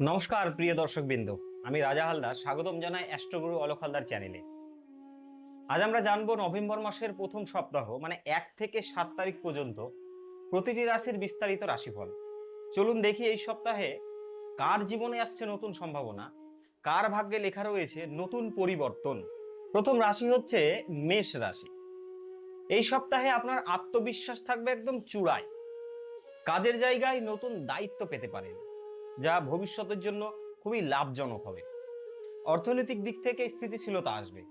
নমস্কার প্রিয় দর্শকবৃন্দ, আমি রাজা হালদার স্বাগতম জানাই অ্যাস্ট্রোগুরু অলোক হালদার চ্যানেলে। আজ আমরা জানবো নভেম্বর মাসের প্রথম সপ্তাহ মানে 1 থেকে 7 তারিখ পর্যন্ত প্রতিটি রাশির বিস্তারিত রাশিফল। চলুন দেখি এই সপ্তাহে কার জীবনে আসছে নতুন সম্ভাবনা, কার ভাগ্যে লেখা রয়েছে নতুন পরিবর্তন। প্রথম রাশি হচ্ছে মেষ রাশি। এই সপ্তাহে আপনার আত্মবিশ্বাস থাকবে একদম চূড়ায়। কাজের জায়গায় নতুন দায়িত্ব পেতে পারেন, যা ভবিষ্যতের জন্য খুবই লাভজনক হবে। অর্থনৈতিক দিক থেকে স্থিতিশীলতা আসবে,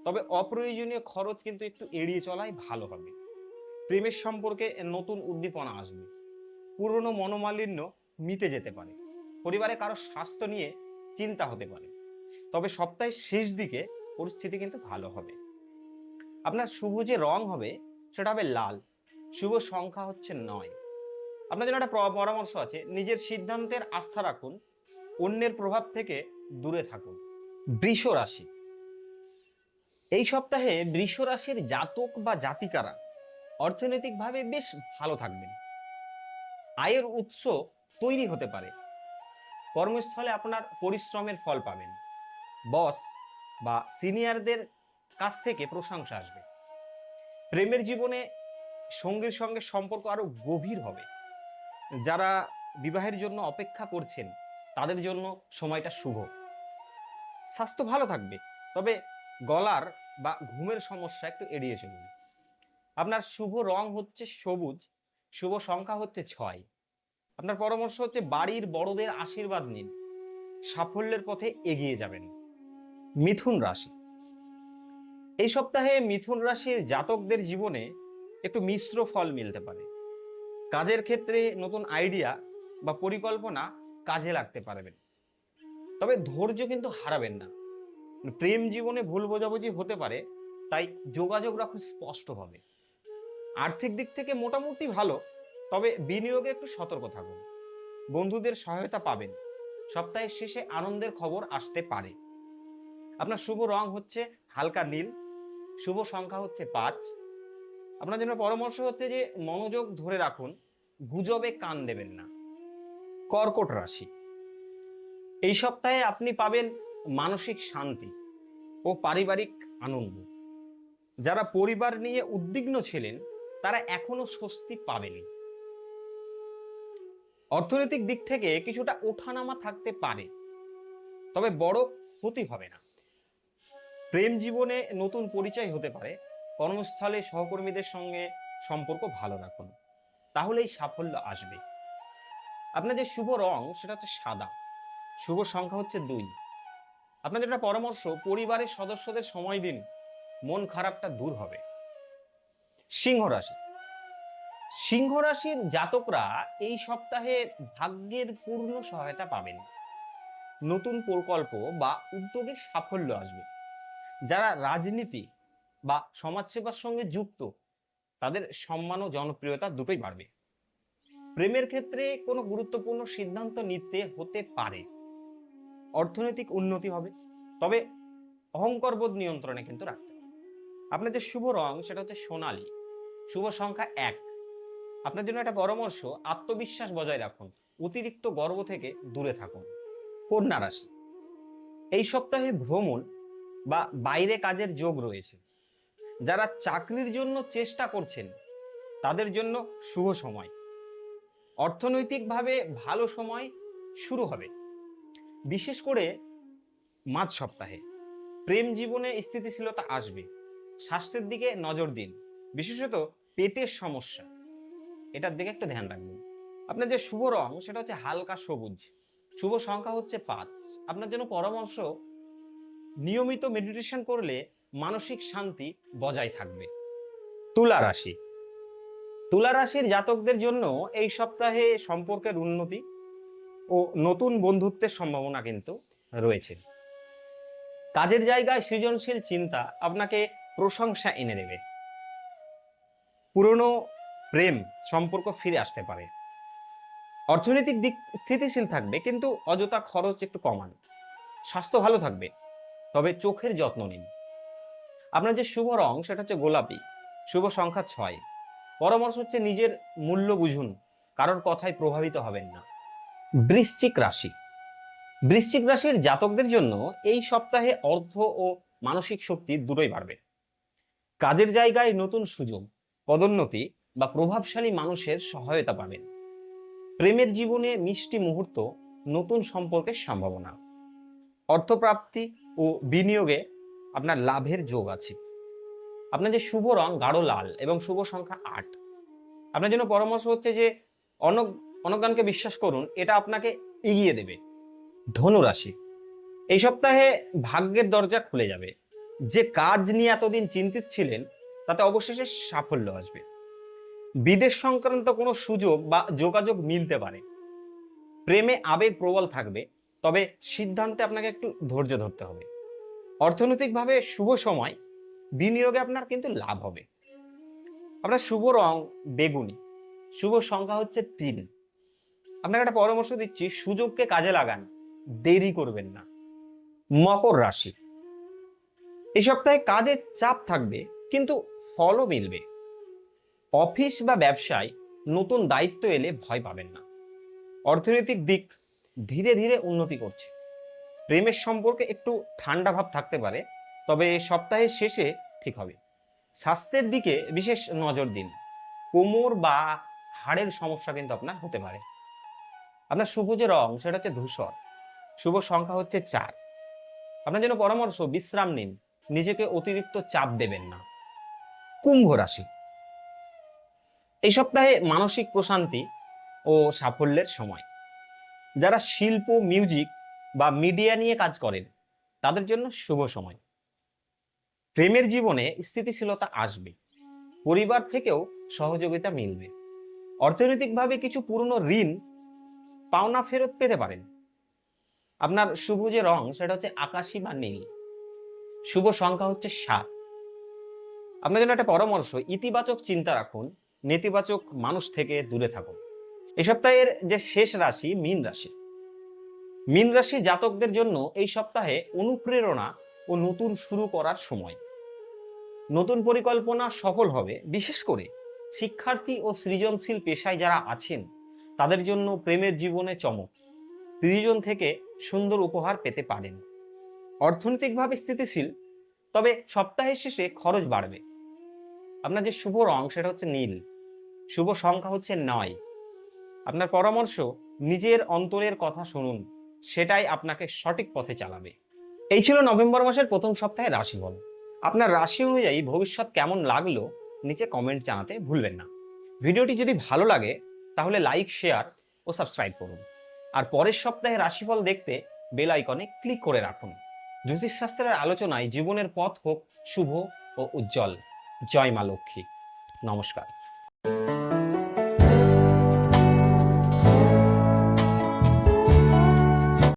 তবে অপ্রয়োজনীয় খরচ কিন্তু একটু এড়িয়ে চলাই ভালো হবে। প্রেমের সম্পর্কে নতুন উদ্দীপনা আসবে, পুরনো মনোমালিন্য মিটে যেতে পারে। পরিবারে কারো স্বাস্থ্য নিয়ে চিন্তা হতে পারে, তবে সপ্তাহের শেষ দিকে পরিস্থিতি কিন্তু ভালো হবে। আপনার শুভ যে রং হবে সেটা হবে লাল। শুভ সংখ্যা হচ্ছে 9। আপনার জন্য একটা পরামর্শ আছে, নিজের সিদ্ধান্তের আস্থা রাখুন, অন্যের প্রভাব থেকে দূরে থাকুন। বৃষ রাশি। এই সপ্তাহে বৃষ রাশির জাতক বা জাতিকারা অর্থনৈতিকভাবে বেশ ভালো থাকবেন। আয়ের উৎস তৈরি হতে পারে। কর্মস্থলে আপনার পরিশ্রমের ফল পাবেন। বস বা সিনিয়রদের কাছ থেকে প্রশংসা আসবে। প্রেমের জীবনে সঙ্গীর সঙ্গে সম্পর্ক আরো গভীর হবে। যারা বিবাহের জন্য অপেক্ষা করছেন তাদের জন্য সময়টা শুভ। স্বাস্থ্য ভালো থাকবে, তবে গলার বা ঘুমের সমস্যা একটু এড়িয়ে চলুন। আপনার শুভ রং হচ্ছে সবুজ। শুভ সংখ্যা হচ্ছে 6। আপনার পরামর্শ হচ্ছে বাড়ির বড়দের আশীর্বাদ নিন, সাফল্যের পথে এগিয়ে যাবেন। মিথুন রাশি। এই সপ্তাহে মিথুন রাশির জাতকদের জীবনে একটু মিশ্র ফল মিলতে পারে। কাজের ক্ষেত্রে নতুন আইডিয়া বা পরিকল্পনা কাজে লাগতে পারবেন, তবে ধৈর্য কিন্তু হারাবেন না। প্রেম জীবনে ভুল বোঝাবুঝি হতে পারে, তাই যোগাযোগ রাখুন স্পষ্টভাবে। আর্থিক দিক থেকে মোটামুটি ভালো, তবে বিনিয়োগে একটু সতর্ক থাকুন। বন্ধুদের সহায়তা পাবেন। সপ্তাহের শেষে আনন্দের খবর আসতে পারে। আপনার শুভ রং হচ্ছে হালকা নীল। শুভ সংখ্যা হচ্ছে 5। আপনার জন্য পরামর্শ হচ্ছে যে মনোযোগ ধরে রাখুন, গুজবে কান দেবেন না। কর্কট রাশি। এই সপ্তাহে আপনি পাবেন মানসিক শান্তি ও পারিবারিক আনন্দ। যারা পরিবার নিয়ে উদ্বিগ্ন ছিলেন তারা এখনো স্বস্তি পাবেন। অর্থনৈতিক দিক থেকে কিছুটা ওঠানামা থাকতে পারে, তবে বড় ক্ষতি হবে না। প্রেম জীবনে নতুন পরিচয় হতে পারে। কর্মস্থলে সহকর্মীদের সঙ্গে সম্পর্ক ভালো রাখুন, তাহলেই সাফল্য আসবে। আপনার যে শুভ রং সেটা হচ্ছে সাদা। শুভ সংখ্যা হচ্ছে 2। আপনার যেটা পরামর্শ, পরিবারের সদস্যদের সময় দিন, মন খারাপটা দূর হবে। সিংহ রাশি। সিংহ রাশির জাতকরা এই সপ্তাহে ভাগ্যের পূর্ণ সহায়তা পাবেন। নতুন প্রকল্প বা উদ্যোগে সাফল্য আসবে। যারা রাজনীতি বা সমাজসেবার সঙ্গে যুক্ত তাদের সম্মান ও জনপ্রিয়তা দুটোই বাড়বে। প্রেমের ক্ষেত্রে কোনো গুরুত্বপূর্ণ সিদ্ধান্ত নিতে হতে পারে। অর্থনৈতিক উন্নতি হবে, তবে অহংকার বোধ নিয়ন্ত্রণে কিন্তু রাখতে হবে। আপনার যে শুভ রং সেটা হচ্ছে সোনালী। শুভ সংখ্যা 1। আপনার জন্য একটা পরামর্শ, আত্মবিশ্বাস বজায় রাখুন, অতিরিক্ত গর্ব থেকে দূরে থাকুন। কন্যা রাশি। এই সপ্তাহে ভ্রমণ বা বাইরে কাজের যোগ রয়েছে। যারা চাকরির জন্য চেষ্টা করছেন তাদের জন্য শুভ সময়। অর্থনৈতিকভাবে ভালো সময় শুরু হবে, বিশেষ করে মাঝ সপ্তাহে। প্রেম জীবনে স্থিতিশীলতা আসবে। স্বাস্থ্যের দিকে নজর দিন, বিশেষত পেটের সমস্যা, এটার দিকে একটু ধ্যান রাখবেন। আপনার যে শুভ রং সেটা হচ্ছে হালকা সবুজ। শুভ সংখ্যা হচ্ছে 5। আপনার জন্য পরামর্শ, নিয়মিত মেডিটেশন করলে মানসিক শান্তি বজায় থাকবে। তুলা রাশি। তুলা রাশির জাতকদের জন্য এই সপ্তাহে সম্পর্কের উন্নতি ও নতুন বন্ধুত্বের সম্ভাবনা কিন্তু রয়েছে। কাজের জায়গায় সৃজনশীল চিন্তা আপনাকে প্রশংসা এনে দেবে। পুরনো প্রেম সম্পর্ক ফিরে আসতে পারে। অর্থনৈতিক দিক স্থিতিশীল থাকবে, কিন্তু অযথা খরচ একটু কমান। স্বাস্থ্য ভালো থাকবে, তবে চোখের যত্ন নিন। আপনার যে শুভ রং সেটা হচ্ছে গোলাপি। শুভ সংখ্যা 6। পরামর্শ হচ্ছে নিজের মূল্য বুঝুন, কারোর কথায় প্রভাবিত হবেন না। বৃশ্চিক রাশি। বৃশ্চিক রাশির জাতকদের জন্য এই সপ্তাহে অর্থ ও মানসিক শক্তি দুটোই বাড়বে। কাজের জায়গায় নতুন সুযোগ, পদোন্নতি বা প্রভাবশালী মানুষের সহায়তা পাবেন। প্রেমের জীবনে মিষ্টি মুহূর্ত, নতুন সম্পর্কের সম্ভাবনা। অর্থপ্রাপ্তি ও বিনিয়োগে আপনার লাভের যোগ আছে। আপনার যে শুভ রং গাঢ় লাল এবং শুভ সংখ্যা 8। আপনার জন্য পরামর্শ হচ্ছে যে অনজ্ঞানকে বিশ্বাস করুন, এটা আপনাকে এগিয়ে দেবে। ধনু রাশি, এই সপ্তাহে ভাগ্যের দরজা খুলে যাবে। যে কাজ নিয়ে এতদিন চিন্তিত ছিলেন তাতে অবশেষে সাফল্য আসবে। বিদেশ সংক্রান্ত কোনো সুযোগ বা যোগাযোগ মিলতে পারে। প্রেমে আবেগ প্রবল থাকবে, তবে সিদ্ধান্তে আপনাকে একটু ধৈর্য ধরতে হবে। অর্থনৈতিকভাবে শুভ সময়, বিনিয়োগে আপনার কিন্তু লাভ হবে। আপনার শুভ রং বেগুনি, শুভ সংখ্যা হচ্ছে 3। আপনাকে একটা পরামর্শ দিচ্ছি, সুযোগকে কাজে লাগান, দেরি করবেন না। মকর রাশি, এই সপ্তাহে কাজের চাপ থাকবে কিন্তু ফলও মিলবে। অফিস বা ব্যবসায় নতুন দায়িত্ব এলে ভয় পাবেন না। অর্থনৈতিক দিক ধীরে ধীরে উন্নতি করছে। প্রেমের সম্পর্কে একটু ঠান্ডা ভাব থাকতে পারে, তবে সপ্তাহের শেষে ঠিক হবে। স্বাস্থ্যের দিকে বিশেষ নজর দিন। কোমর বা হাড়ের সমস্যা কিন্তু আপনার হতে পারে। আপনার শুভ যে রং সেটা হচ্ছে ধূসর, শুভ সংখ্যা হচ্ছে 4। আপনার জন্য পরামর্শ, বিশ্রাম নিন, নিজেকে অতিরিক্ত চাপ দেবেন না। কুম্ভ রাশি, এই সপ্তাহে মানসিক প্রশান্তি ও সাফল্যের সময়। যারা শিল্প, মিউজিক বা মিডিয়া নিয়ে কাজ করেন তাদের জন্য শুভ সময়। প্রেমের জীবনে স্থিতিশীলতা আসবে। পরিবার থেকেও সহযোগিতা মিলবে। অর্থনৈতিকভাবে কিছু পুরনো ঋণ পাওনা ফেরত পেতে পারেন। আপনার শুভ যে রং সেটা হচ্ছে আকাশী বা নীল, শুভ সংখ্যা হচ্ছে 7। আপনার জন্য একটা পরামর্শ, ইতিবাচক চিন্তা রাখুন, নেতিবাচক মানুষ থেকে দূরে থাকুন। এই সপ্তাহের যে শেষ রাশি মীন রাশি। মীন রাশি জাতকদের জন্য এই সপ্তাহে অনুপ্রেরণা ও নতুন শুরু করার সময়। নতুন পরিকল্পনা সফল হবে। বিশেষ করে শিক্ষার্থী ও সৃজনশীল পেশায় যারা আছেন তাদের জন্য প্রেমের জীবনে চমক, প্রিয়জন থেকে সুন্দর উপহার পেতে পারেন। অর্থনৈতিকভাবে স্থিতিশীল, তবে সপ্তাহের শেষে খরচ বাড়বে। আপনার যে শুভ রং সেটা হচ্ছে নীল, শুভ সংখ্যা হচ্ছে 9। আপনার পরামর্শ, নিজের অন্তরের কথা শুনুন, সেটাই আপনাকে সঠিক পথে চালাবে। এই ছিল নভেম্বর মাসের প্রথম সপ্তাহে রাশিফল। আপনার রাশি অনুযায়ী ভবিষ্যৎ কেমন লাগলো নিচে কমেন্ট জানাতে ভুলবেন না। ভিডিওটি যদি ভালো লাগে তাহলে লাইক, শেয়ার ও সাবস্ক্রাইব করুন। আর পরের সপ্তাহে রাশিফল দেখতে বেল আইকনে ক্লিক করে রাখুন। জ্যোতিষশাস্ত্রের আলোচনায় জীবনের পথ হোক শুভ ও উজ্জ্বল। জয় মা লক্ষ্মী। নমস্কার।